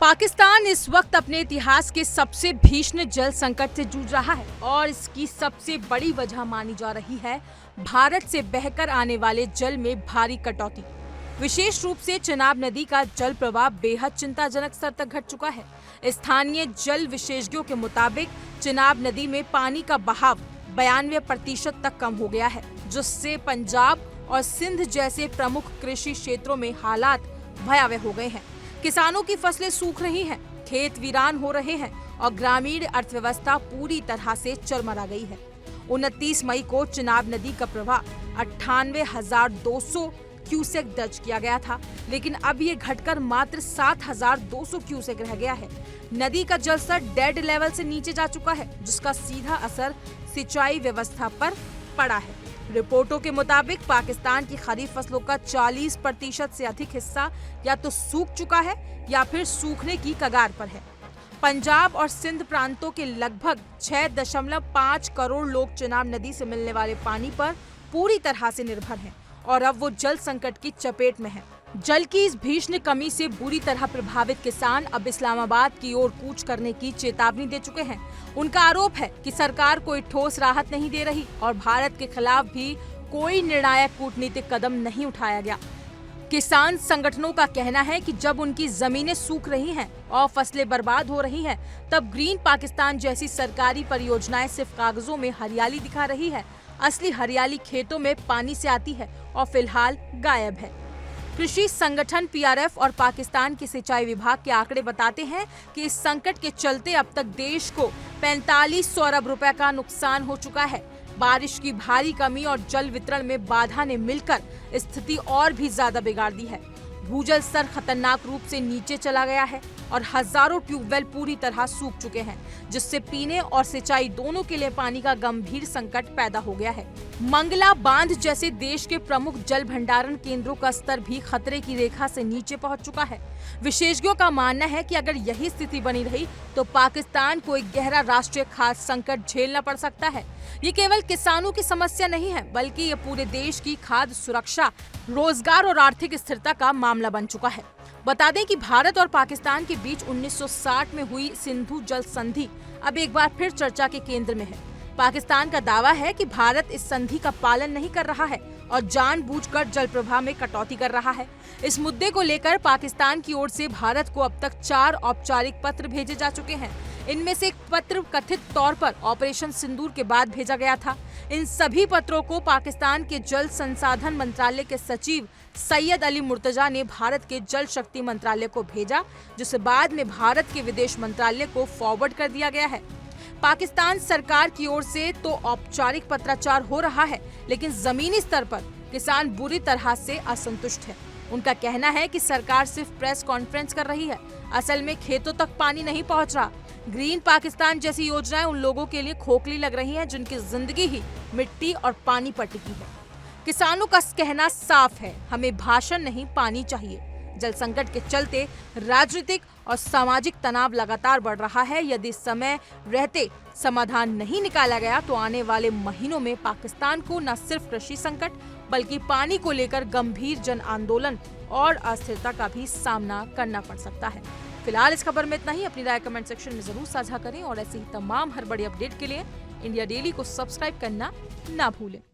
पाकिस्तान इस वक्त अपने इतिहास के सबसे भीषण जल संकट से जूझ रहा है और इसकी सबसे बड़ी वजह मानी जा रही है भारत से बहकर आने वाले जल में भारी कटौती। विशेष रूप से चिनाब नदी का जल प्रवाह बेहद चिंताजनक स्तर तक घट चुका है। स्थानीय जल विशेषज्ञों के मुताबिक चिनाब नदी में पानी का बहाव 92% तक कम हो गया है, जिससे पंजाब और सिंध जैसे प्रमुख कृषि क्षेत्रों में हालात भयावह हो गए हैं। किसानों की फसलें सूख रही हैं, खेत वीरान हो रहे हैं और ग्रामीण अर्थव्यवस्था पूरी तरह से चरमरा गई है। 29 मई को चिनाब नदी का प्रवाह 98,200 क्यूसेक दर्ज किया गया था, लेकिन अब ये घटकर मात्र 7,200 क्यूसेक रह गया है। नदी का जलस्तर डेड लेवल से नीचे जा चुका है, जिसका सीधा असर सिंचाई व्यवस्था पर पड़ा है। रिपोर्टों के मुताबिक पाकिस्तान की खरीफ फसलों का 40% से अधिक हिस्सा या तो सूख चुका है या फिर सूखने की कगार पर है। पंजाब और सिंध प्रांतों के लगभग 6.5 करोड़ लोग चिनाब नदी से मिलने वाले पानी पर पूरी तरह से निर्भर हैं और अब वो जल संकट की चपेट में है। जल की इस भीषण कमी से बुरी तरह प्रभावित किसान अब इस्लामाबाद की ओर कूच करने की चेतावनी दे चुके हैं। उनका आरोप है कि सरकार कोई ठोस राहत नहीं दे रही और भारत के खिलाफ भी कोई निर्णायक कूटनीतिक कदम नहीं उठाया गया। किसान संगठनों का कहना है कि जब उनकी जमीनें सूख रही हैं और फसलें बर्बाद हो रही हैं, तब ग्रीन पाकिस्तान जैसी सरकारी परियोजनाएं सिर्फ कागजों में हरियाली दिखा रही है। असली हरियाली खेतों में पानी से आती है और फिलहाल गायब है। कृषि संगठन पीआरएफ और पाकिस्तान के सिंचाई विभाग के आंकड़े बताते हैं कि इस संकट के चलते अब तक देश को 4500 अरब रुपए का नुकसान हो चुका है। बारिश की भारी कमी और जल वितरण में बाधा ने मिलकर स्थिति और भी ज्यादा बिगाड़ दी है। भूजल स्तर खतरनाक रूप से नीचे चला गया है और हजारों ट्यूबवेल पूरी तरह सूख चुके हैं, जिससे पीने और सिंचाई दोनों के लिए पानी का गंभीर संकट पैदा हो गया है। मंगला बांध जैसे देश के प्रमुख जल भंडारण केंद्रों का स्तर भी खतरे की रेखा से नीचे पहुंच चुका है। विशेषज्ञों का मानना है कि अगर यही स्थिति बनी रही तो पाकिस्तान को एक गहरा राष्ट्रीय खाद्य संकट झेलना पड़ सकता है। ये केवल किसानों की समस्या नहीं है, बल्कि ये पूरे देश की खाद्य सुरक्षा, रोजगार और आर्थिक स्थिरता का मामला बन चुका है। बता दें कि भारत और पाकिस्तान के बीच 1960 में हुई सिंधु जल संधि अब एक बार फिर चर्चा के केंद्र में है। पाकिस्तान का दावा है कि भारत इस संधि का पालन नहीं कर रहा है और जानबूझकर जल प्रवाह में कटौती कर रहा है। इस मुद्दे को लेकर पाकिस्तान की ओर से भारत को अब तक 4 औपचारिक पत्र भेजे जा चुके हैं। इनमें से एक पत्र कथित तौर पर ऑपरेशन सिंदूर के बाद भेजा गया था। इन सभी पत्रों को पाकिस्तान के जल संसाधन मंत्रालय के सचिव सैयद अली मुर्तजा ने भारत के जल शक्ति मंत्रालय को भेजा, जिसे बाद में भारत के विदेश मंत्रालय को फॉरवर्ड कर दिया गया है। पाकिस्तान सरकार की ओर से तो औपचारिक पत्राचार हो रहा है, लेकिन जमीनी स्तर पर किसान बुरी तरह से असंतुष्ट है। उनका कहना है कि सरकार सिर्फ प्रेस कॉन्फ्रेंस कर रही है, असल में खेतों तक पानी नहीं पहुंच रहा। ग्रीन पाकिस्तान जैसी योजनाएं उन लोगों के लिए खोखली लग रही हैं जिनकी जिंदगी ही मिट्टी और पानी पर टिकी है। किसानों का कहना साफ है, हमें भाषण नहीं, पानी चाहिए। जल संकट के चलते राजनीतिक और सामाजिक तनाव लगातार बढ़ रहा है। यदि समय रहते समाधान नहीं निकाला गया तो आने वाले महीनों में पाकिस्तान को न सिर्फ कृषि संकट बल्कि पानी को लेकर गंभीर जन आंदोलन और अस्थिरता का भी सामना करना पड़ सकता है। फिलहाल इस खबर में इतना ही। अपनी राय कमेंट सेक्शन में जरूर साझा करें और ऐसी ही तमाम हर बड़ी अपडेट के लिए इंडिया डेली को सब्सक्राइब करना ना भूलें।